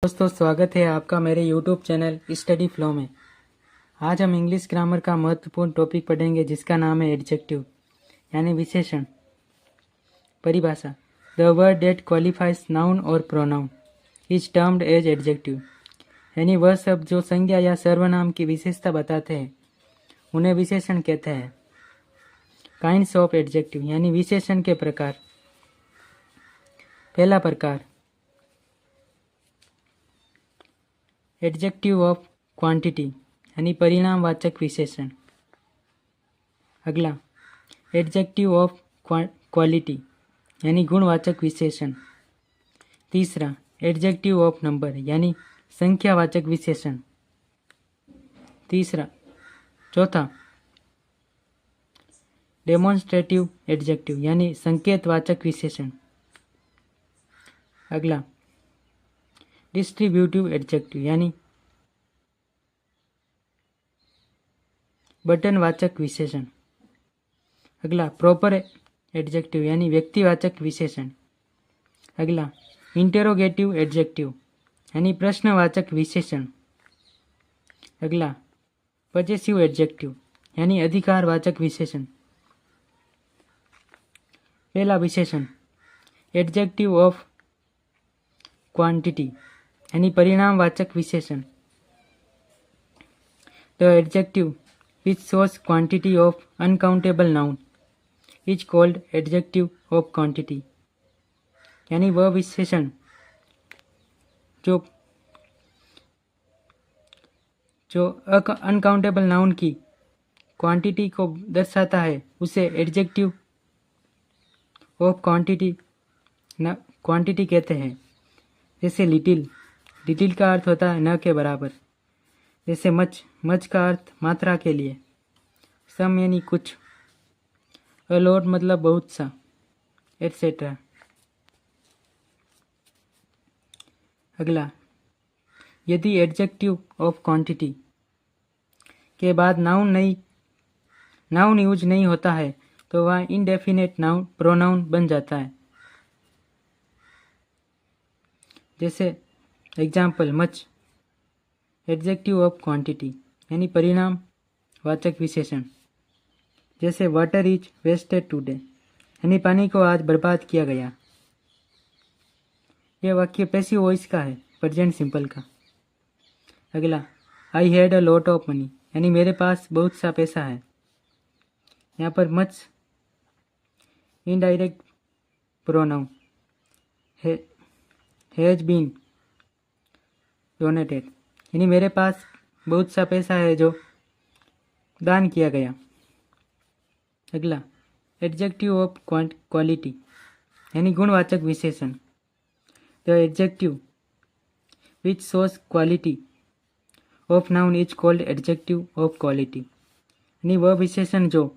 दोस्तों, स्वागत है आपका मेरे YouTube चैनल स्टडी फ्लो में। आज हम इंग्लिश ग्रामर का महत्वपूर्ण टॉपिक पढ़ेंगे जिसका नाम है एडजेक्टिव यानी विशेषण। परिभाषा: the word that qualifies noun और pronoun is termed as adjective. यानी वह शब्द जो संज्ञा या सर्वनाम की विशेषता बताते हैं उन्हें विशेषण कहते हैं। काइंड्स ऑफ एडजेक्टिव यानी विशेषण के प्रकार। पहला प्रकार एडजेक्टिव ऑफ क्वांटिटी यानी परिणामवाचक विशेषण। अगला एडजेक्टिव ऑफ क्वालिटी यानी गुणवाचक विशेषण। तीसरा एडजेक्टिव ऑफ नंबर यानी संख्यावाचक विशेषण। चौथा डेमोन्स्ट्रेटिव एडजेक्टिव यानी संकेतवाचक विशेषण। अगला डिस्ट्रीब्यूटिव एडजेक्टिव यानी बटनवाचक विशेषण। अगला प्रॉपर एडजेक्टिव यानी व्यक्तिवाचक विशेषण। अगला इंटेरोगेटिव एडजेक्टिव यानी प्रश्नवाचक विशेषण। अगला पजेसिव एडजेक्टिव यानी अधिकारवाचक विशेषण। पहला विशेषण एडजेक्टिव ऑफ क्वांटिटी यानी परिणामवाचक विशेषण। The adjective which shows quantity of uncountable noun is called adjective of quantity। यानी वह विशेषण जो अनकाउंटेबल नाउन की क्वांटिटी को दर्शाता है उसे एडजेक्टिव ऑफ क्वांटिटी कहते हैं। जैसे लिटिल का अर्थ होता है न के बराबर। जैसे मच का अर्थ मात्रा के लिए। सम यानी कुछ। अ लॉट मतलब बहुत सा, एटसेट्रा। अगला यदि एडजेक्टिव ऑफ क्वांटिटी के बाद नाउन यूज नहीं होता है तो वह इंडेफिनेट नाउन प्रोनाउन बन जाता है। जैसे example much adjective of quantity यानी परिणाम वाचक विशेषण। जैसे वाटर इज वेस्टेड टुडे यानी पानी को आज बर्बाद किया गया। यह वाक्य पैसिव वॉइस का है, प्रेजेंट सिंपल का। अगला I had a lot of money यानी मेरे पास बहुत सा पैसा है। यहाँ पर much indirect pronoun has been donated यानी मेरे पास बहुत सा पैसा है जो दान किया गया। अगला एडजेक्टिव ऑफ क्वालिटी यानी गुणवाचक विशेषण। The adjective which shows quality of noun is called adjective of quality. यानी वह विशेषण जो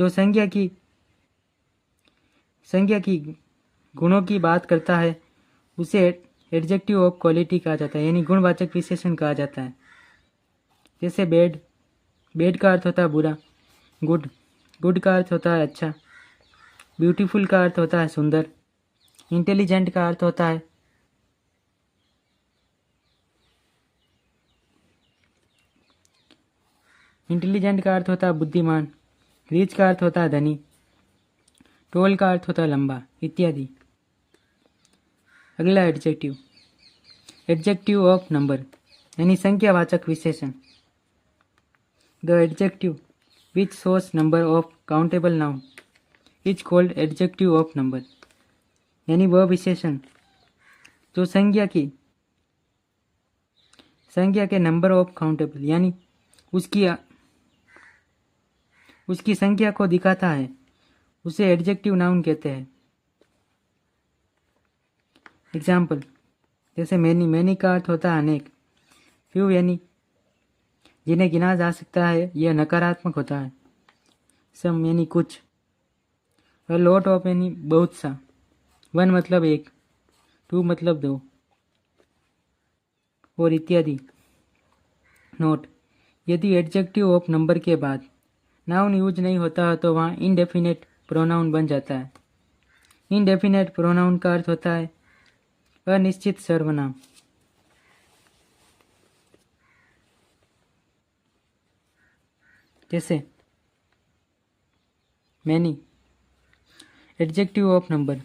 संज्ञा की गुणों की बात करता है उसे एडजेक्टिव ऑफ क्वालिटी कहा जाता है यानी गुणवाचक विशेषण कहा जाता है। जैसे बेड का अर्थ होता है बुरा। गुड का अर्थ होता है अच्छा। ब्यूटीफुल का अर्थ होता है सुंदर। इंटेलिजेंट का अर्थ होता है बुद्धिमान। रिच का अर्थ होता है धनी। टॉल का अर्थ होता है लंबा, इत्यादि। अगला एडजेक्टिव ऑफ नंबर यानी संख्यावाचक विशेषण। The adjective which shows number of countable noun is called adjective of number. यानी वह विशेषण जो संज्ञा के नंबर ऑफ काउंटेबल यानी उसकी संख्या को दिखाता है उसे एडजेक्टिव नाउन कहते हैं। एग्जाम्पल जैसे मैनी का अर्थ होता है अनेक। फ्यू यानी जिन्हें गिना जा सकता है, यह नकारात्मक होता है। सम यानी कुछ। अ लॉट ऑफ यानी बहुत सा। वन मतलब एक, टू मतलब दो, और इत्यादि। नोट: यदि एडजेक्टिव ऑफ नंबर के बाद नाउन यूज नहीं होता है तो वहाँ इंडेफिनेट प्रोनाउन बन जाता है। इनडेफिनेट प्रोनाउन का अर्थ होता है अनिश्चित सर्वनाम जैसे many. Adjective of number,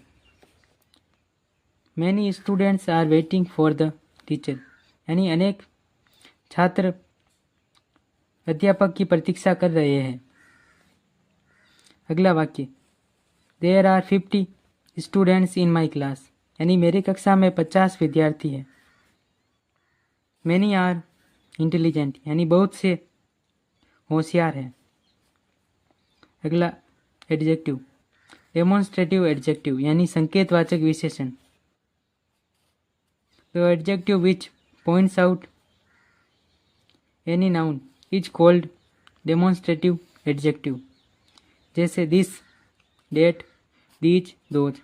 many students are waiting for the teacher, यानी अनेक छात्र अध्यापक की प्रतीक्षा कर रहे हैं। अगला वाक्य, there are 50 students in my class, यानी मेरी कक्षा में 50 विद्यार्थी हैं। मैनी आर इंटेलिजेंट, यानी बहुत से होशियार हैं। अगला एडजेक्टिव, डेमोन्स्ट्रेटिव एडजेक्टिव, यानी संकेतवाचक विशेषण। The adjective which points out any noun is called demonstrative adjective, जैसे दिस, डेट, दीज, दोज,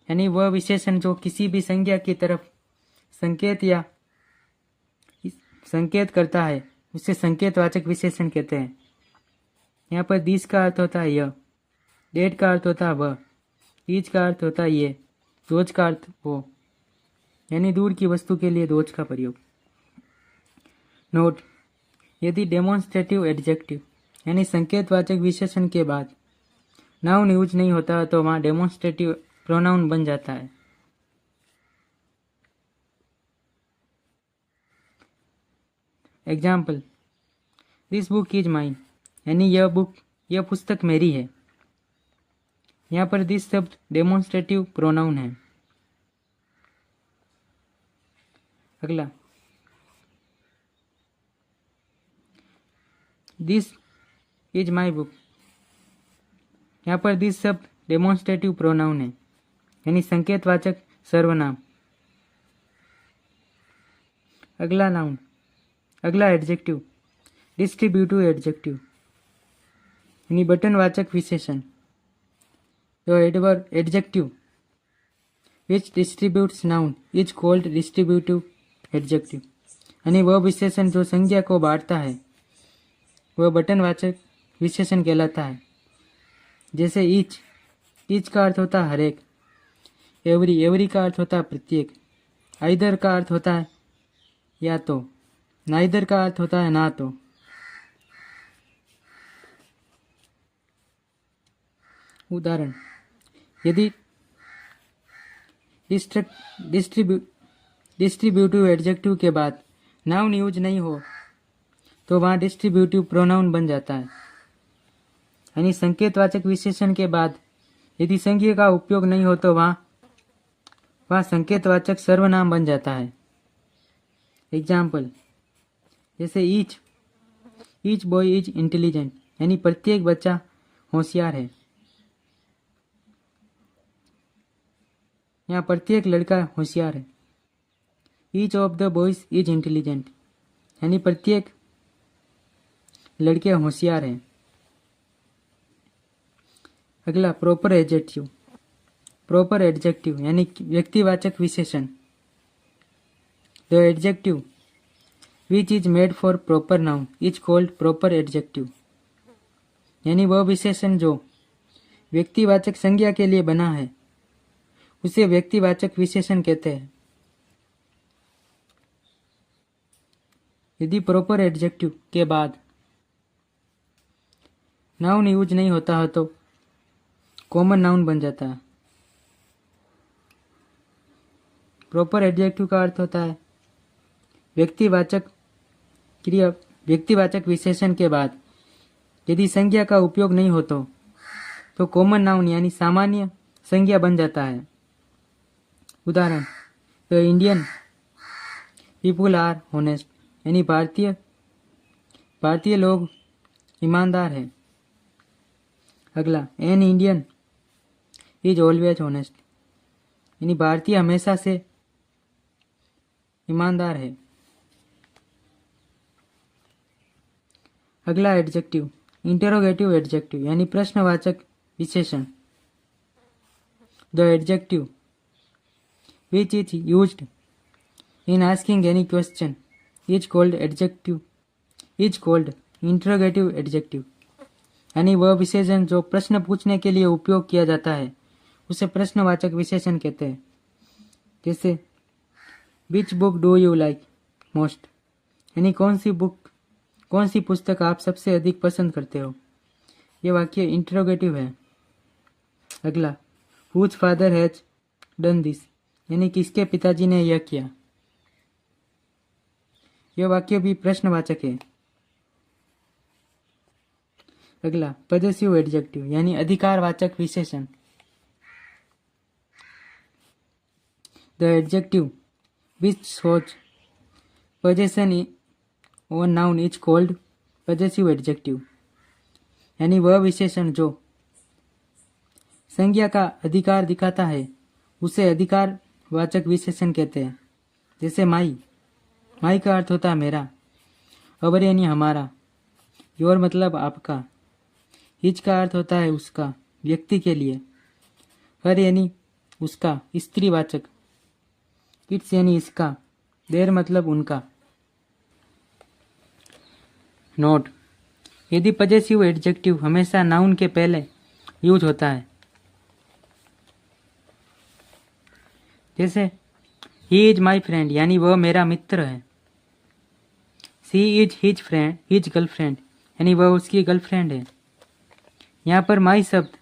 यानी वह विशेषण जो किसी भी संज्ञा की तरफ संकेत या संकेत करता है उसे संकेतवाचक विशेषण कहते हैं। यहाँ पर दिस का अर्थ होता है यह, डेट का अर्थ होता है वह, दीज का अर्थ होता है ये, दोज का अर्थ वो, यानी दूर की वस्तु के लिए दोज का प्रयोग। नोट, यदि डेमोन्स्ट्रेटिव एडजेक्टिव यानी संकेतवाचक विशेषण के बाद नाउन यूज नहीं होता तो वहाँ डेमोन्स्ट्रेटिव प्रोनाउन बन जाता है। Example, this book is mine, यानी यह पुस्तक मेरी है। यहाँ पर दिस शब्द डेमोन्स्ट्रेटिव प्रोनाउन है। अगला, दिस इज माई बुक, यहाँ पर दिस शब्द डेमोन्स्ट्रेटिव प्रोनाउन है, यानी संकेतवाचक सर्वनाम। अगला नाउन, अगला एडजेक्टिव, डिस्ट्रीब्यूटिव एडजेक्टिव, यानी बटनवाचक विशेषण। The adjective which distributes noun is called distributive adjective, यानी वह विशेषण जो संज्ञा को बांटता है वह बटनवाचक विशेषण कहलाता है। जैसे ईच का अर्थ होता है हर एक, एवरी का अर्थ होता है प्रत्येक, आइदर का अर्थ होता है या तो, नाइदर का अर्थ होता है ना तो। उदाहरण, यदि डिस्ट्रीब्यूटिव एडजेक्टिव के बाद नाउन यूज नहीं हो तो वहाँ डिस्ट्रीब्यूटिव प्रोनाउन बन जाता है, यानी संकेतवाचक विशेषण के बाद यदि संज्ञा का उपयोग नहीं हो तो वहाँ संकेतवाचक सर्वनाम बन जाता है। एग्जाम्पल, जैसे ईच बॉय इज इंटेलिजेंट, यानी प्रत्येक बच्चा होशियार है। यहाँ प्रत्येक लड़का होशियार है। Each of the boys is intelligent, यानी प्रत्येक लड़के होशियार हैं। अगला प्रॉपर एडजेक्टिव, प्रॉपर एडजेक्टिव यानी व्यक्तिवाचक विशेषण। The adjective which is made for proper noun is called proper adjective, यानी वह विशेषण जो व्यक्तिवाचक संज्ञा के लिए बना है उसे व्यक्तिवाचक विशेषण कहते हैं। यदि प्रॉपर एडजेक्टिव के बाद नाउन यूज नहीं होता है तो कॉमन नाउन बन जाता है। प्रॉपर एडजेक्टिव का अर्थ होता है व्यक्तिवाचक विशेषण के बाद यदि संज्ञा का उपयोग नहीं हो तो कॉमन नाउन यानी सामान्य संज्ञा बन जाता है। उदाहरण, the Indian people are honest, यानी भारतीय लोग ईमानदार हैं। अगला, an Indian is always honest, यानी भारतीय हमेशा से ईमानदार है। अगला एडजेक्टिव, इंटरोगेटिव एडजेक्टिव यानी प्रश्नवाचक विशेषण। The adjective which is used in asking any question is called interrogative adjective, यानी वह विशेषण जो प्रश्न पूछने के लिए उपयोग किया जाता है उसे प्रश्नवाचक विशेषण कहते हैं। जैसे which book do you like most, यानी कौन सी पुस्तक आप सबसे अधिक पसंद करते हो। ये वाक्य इंटरोगेटिव है। अगला, whose father has done this, यानी किसके पिताजी ने यह किया। यह वाक्य भी प्रश्नवाचक है। अगला, पजेसिव एडजेक्टिव, यानी अधिकारवाचक विशेषण। The adjective which shows possession on noun is called possessive adjective, यानी वह विशेषण जो संज्ञा का अधिकार दिखाता है उसे अधिकारवाचक विशेषण कहते हैं। जैसे माई का अर्थ होता है मेरा, अवर यानी हमारा, योर मतलब आपका, हिज का अर्थ होता है उसका, व्यक्ति के लिए, हर यानी उसका, स्त्रीवाचक, इट्स यानी इसका, देर मतलब उनका। नोट, यदि पजेसिव एडजेक्टिव हमेशा नाउन के पहले यूज होता है, जैसे ही इज माई फ्रेंड, यानी वह मेरा मित्र है। सी इज हिज गर्लफ्रेंड, यानी वह उसकी गर्लफ्रेंड है। यहाँ पर माई शब्द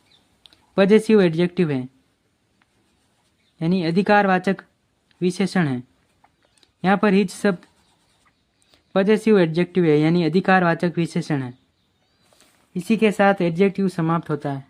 पजेसिव एडजेक्टिव है, यानी अधिकारवाचक विशेषण है। यहाँ पर हिज शब्द पजेसिव एडजेक्टिव है, यानी अधिकारवाचक विशेषण है। इसी के साथ एडजेक्टिव समाप्त होता है।